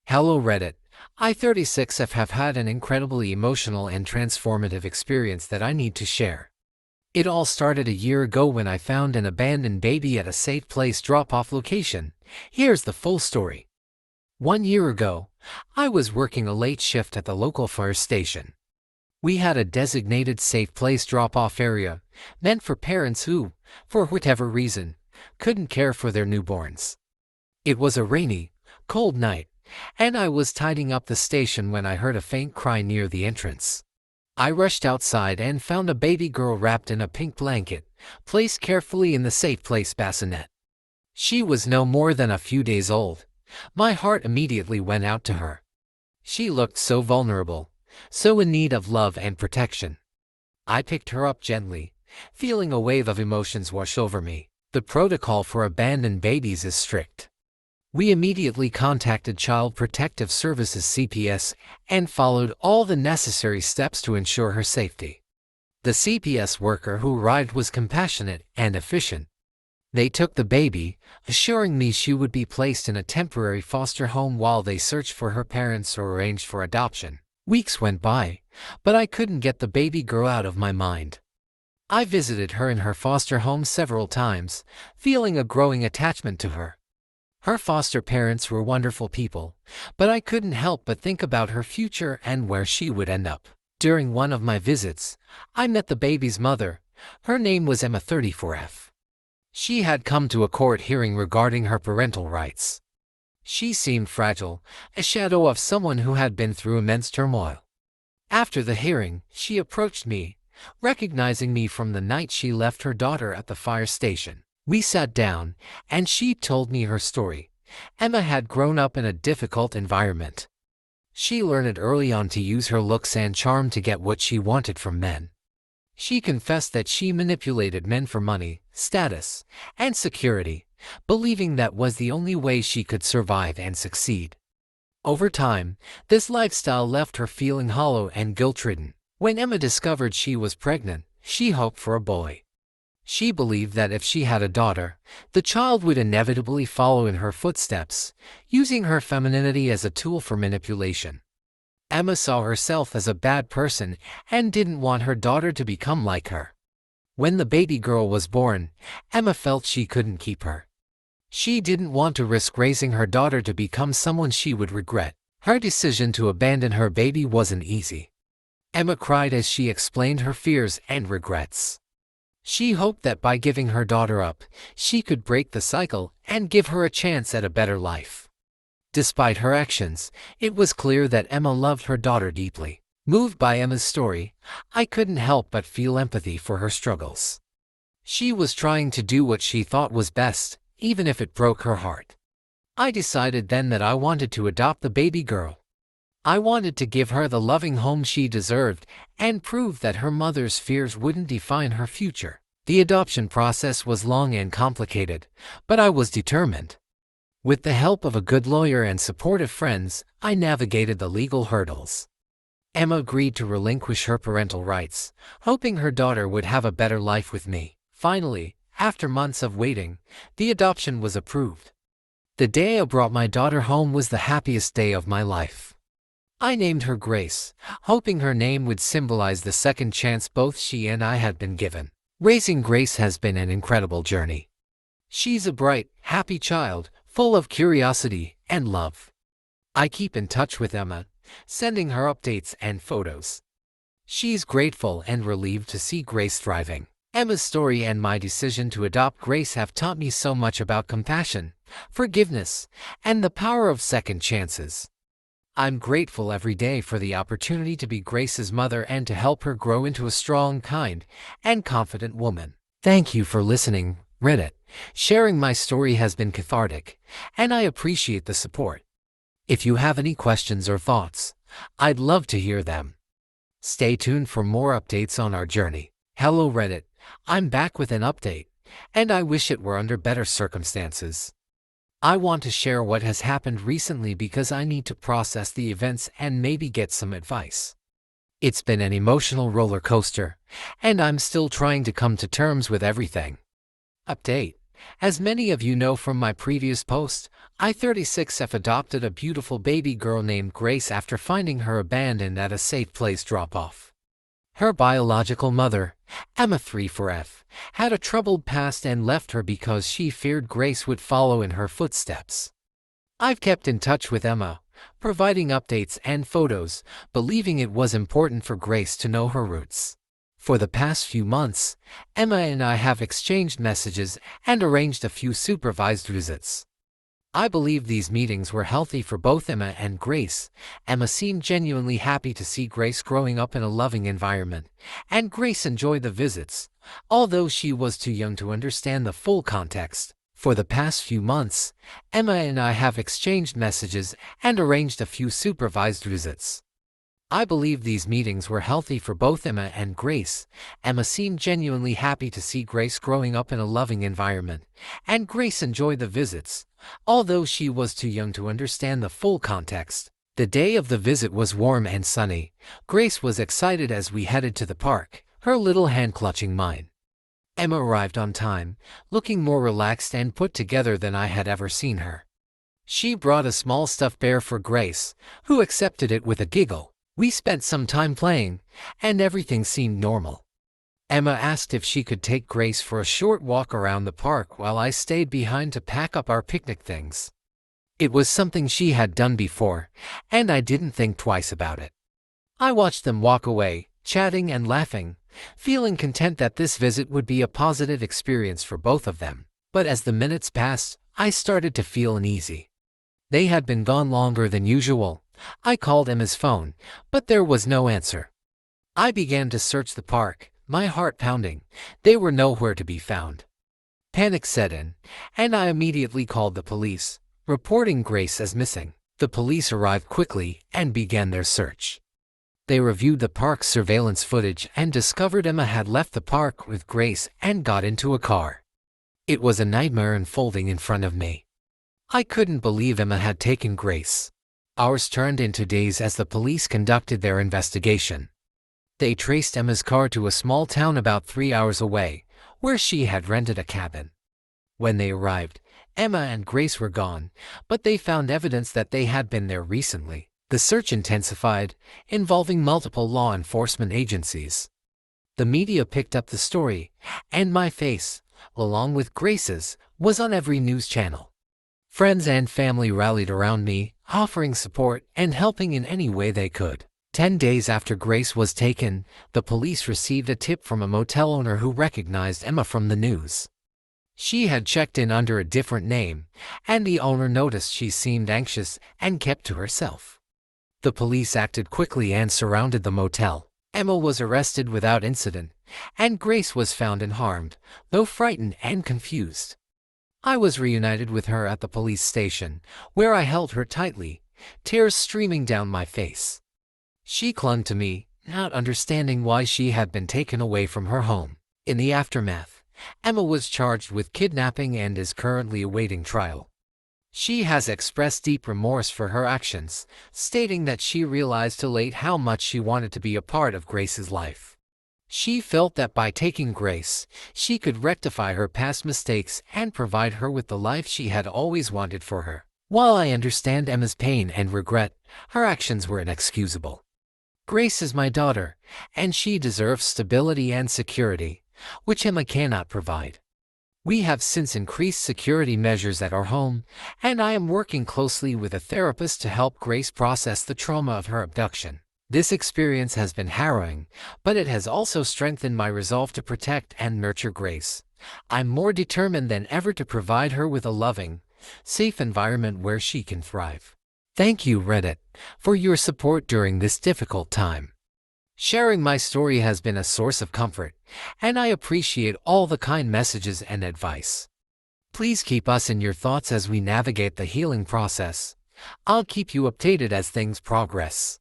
Hello Reddit. I-36F have had an incredibly emotional and transformative experience that I need to share. It all started a year ago when I found an abandoned baby at a safe place drop-off location. Here's the full story. 1 year ago, I was working a late shift at the local fire station. We had a designated safe place drop-off area, meant for parents who, for whatever reason, couldn't care for their newborns. It was a rainy, cold night, and I was tidying up the station when I heard a faint cry near the entrance. I rushed outside and found a baby girl wrapped in a pink blanket, placed carefully in the safe place bassinet. She was no more than a few days old. My heart immediately went out to her. She looked so vulnerable, so in need of love and protection. I picked her up gently, feeling a wave of emotions wash over me. The protocol for abandoned babies is strict. We immediately contacted Child Protective Services (CPS) and followed all the necessary steps to ensure her safety. The CPS worker who arrived was compassionate and efficient. They took the baby, assuring me she would be placed in a temporary foster home while they searched for her parents or arranged for adoption. Weeks went by, but I couldn't get the baby girl out of my mind. I visited her in her foster home several times, feeling a growing attachment to her. Her foster parents were wonderful people, but I couldn't help but think about her future and where she would end up. During one of my visits, I met the baby's mother. Her name was Emma 34F. She had come to a court hearing regarding her parental rights. She seemed fragile, a shadow of someone who had been through immense turmoil. After the hearing, she approached me, recognizing me from the night she left her daughter at the fire station. We sat down, and she told me her story. Emma had grown up in a difficult environment. She learned early on to use her looks and charm to get what she wanted from men. She confessed that she manipulated men for money, status, and security, believing that was the only way she could survive and succeed. Over time, this lifestyle left her feeling hollow and guilt-ridden. When Emma discovered she was pregnant, she hoped for a boy. She believed that if she had a daughter, the child would inevitably follow in her footsteps, using her femininity as a tool for manipulation. Emma saw herself as a bad person and didn't want her daughter to become like her. When the baby girl was born, Emma felt she couldn't keep her. She didn't want to risk raising her daughter to become someone she would regret. Her decision to abandon her baby wasn't easy. Emma cried as she explained her fears and regrets. She hoped that by giving her daughter up, she could break the cycle and give her a chance at a better life. Despite her actions, it was clear that Emma loved her daughter deeply. Moved by Emma's story, I couldn't help but feel empathy for her struggles. She was trying to do what she thought was best, even if it broke her heart. I decided then that I wanted to adopt the baby girl. I wanted to give her the loving home she deserved and prove that her mother's fears wouldn't define her future. The adoption process was long and complicated, but I was determined. With the help of a good lawyer and supportive friends, I navigated the legal hurdles. Emma agreed to relinquish her parental rights, hoping her daughter would have a better life with me. Finally, after months of waiting, the adoption was approved. The day I brought my daughter home was the happiest day of my life. I named her Grace, hoping her name would symbolize the second chance both she and I had been given. Raising Grace has been an incredible journey. She's a bright, happy child, full of curiosity and love. I keep in touch with Emma, sending her updates and photos. She's grateful and relieved to see Grace thriving. Emma's story and my decision to adopt Grace have taught me so much about compassion, forgiveness, and the power of second chances. I'm grateful every day for the opportunity to be Grace's mother and to help her grow into a strong, kind, and confident woman. Thank you for listening, Reddit. Sharing my story has been cathartic, and I appreciate the support. If you have any questions or thoughts, I'd love to hear them. Stay tuned for more updates on our journey. Hello Reddit, I'm back with an update, and I wish it were under better circumstances. I want to share what has happened recently because I need to process the events and maybe get some advice. It's been an emotional roller coaster, and I'm still trying to come to terms with everything. Update: As many of you know from my previous post, I-36F adopted a beautiful baby girl named Grace after finding her abandoned at a safe place drop-off. Her biological mother, Emma-34F, had a troubled past and left her because she feared Grace would follow in her footsteps. I've kept in touch with Emma, providing updates and photos, believing it was important for Grace to know her roots. For the past few months, Emma and I have exchanged messages and arranged a few supervised visits. I believe these meetings were healthy for both Emma and Grace. Emma seemed genuinely happy to see Grace growing up in a loving environment, and Grace enjoyed the visits, although she was too young to understand the full context. For the past few months, Emma and I have exchanged messages and arranged a few supervised visits. I believe these meetings were healthy for both Emma and Grace. Emma seemed genuinely happy to see Grace growing up in a loving environment, and Grace enjoyed the visits, although she was too young to understand the full context. The day of the visit was warm and sunny. Grace was excited as we headed to the park, her little hand clutching mine. Emma arrived on time, looking more relaxed and put together than I had ever seen her. She brought a small stuffed bear for Grace, who accepted it with a giggle. We spent some time playing, and everything seemed normal. Emma asked if she could take Grace for a short walk around the park while I stayed behind to pack up our picnic things. It was something she had done before, and I didn't think twice about it. I watched them walk away, chatting and laughing, feeling content that this visit would be a positive experience for both of them. But as the minutes passed, I started to feel uneasy. They had been gone longer than usual. I called Emma's phone, but there was no answer. I began to search the park, my heart pounding. They were nowhere to be found. Panic set in, and I immediately called the police, reporting Grace as missing. The police arrived quickly and began their search. They reviewed the park's surveillance footage and discovered Emma had left the park with Grace and got into a car. It was a nightmare unfolding in front of me. I couldn't believe Emma had taken Grace. Hours turned into days as the police conducted their investigation. They traced Emma's car to a small town about 3 hours away, where she had rented a cabin. When they arrived, Emma and Grace were gone, but they found evidence that they had been there recently. The search intensified, involving multiple law enforcement agencies. The media picked up the story, and my face, along with Grace's, was on every news channel. Friends and family rallied around me, offering support and helping in any way they could. 10 days after Grace was taken, the police received a tip from a motel owner who recognized Emma from the news. She had checked in under a different name, and the owner noticed she seemed anxious and kept to herself. The police acted quickly and surrounded the motel. Emma was arrested without incident, and Grace was found unharmed, though frightened and confused. I was reunited with her at the police station, where I held her tightly, tears streaming down my face. She clung to me, not understanding why she had been taken away from her home. In the aftermath, Emma was charged with kidnapping and is currently awaiting trial. She has expressed deep remorse for her actions, stating that she realized too late how much she wanted to be a part of Grace's life. She felt that by taking Grace, she could rectify her past mistakes and provide her with the life she had always wanted for her. While I understand Emma's pain and regret, her actions were inexcusable. Grace is my daughter, and she deserves stability and security, which Emma cannot provide. We have since increased security measures at our home, and I am working closely with a therapist to help Grace process the trauma of her abduction. This experience has been harrowing, but it has also strengthened my resolve to protect and nurture Grace. I'm more determined than ever to provide her with a loving, safe environment where she can thrive. Thank you, Reddit, for your support during this difficult time. Sharing my story has been a source of comfort, and I appreciate all the kind messages and advice. Please keep us in your thoughts as we navigate the healing process. I'll keep you updated as things progress.